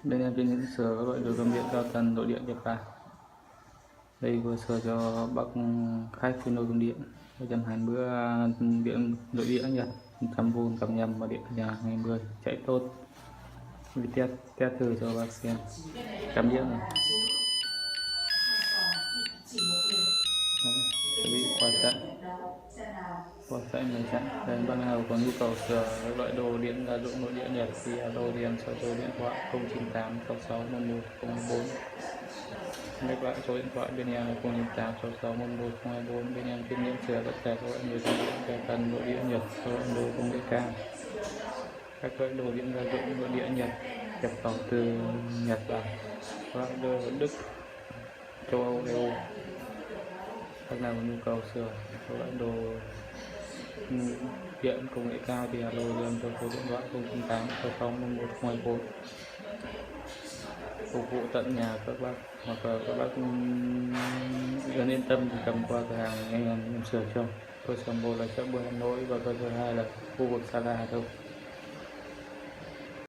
Bên em trên những sửa các loại đồ cơm điện cao tần nội điện nhập vào. Đây vừa sửa cho bác khách cái nồi cơm điện 120 bữa điện nội địa Nhật 100V cầm nhầm và điện nhà 20 chạy tốt. Mình test thử cho bác xem cảm điện này. Bị qua chạy mình chặn. Nên bác nào có nhu cầu sửa các loại đồ điện gia dụng nội địa Nhật thì alo liền cho số điện thoại 098 66 11 014. Các loại số điện thoại bên em là 098 66 11 024. Bên em chuyên nghiệp sửa tất cả các loại đồ điện cao tần nội địa Nhật, các loại đồ công nghệ cao, các loại đồ điện gia dụng nội địa Nhật nhập khẩu từ Nhật Bản, các loại đồ Đức, châu Âu, EU. Các nào có nhu cầu sửa các loại đồ điện công nghệ cao thì alo liền cho số điện thoại 098 66 11 024. Phục vụ tận nhà các bác, hoặc là các bác gần yên tâm thì cầm qua cửa hàng anh em sửa cho. Cơ sở 1 là chợ Bưởi Hà Nội và cơ sở 2 là khu vực Sa La Hà Đông.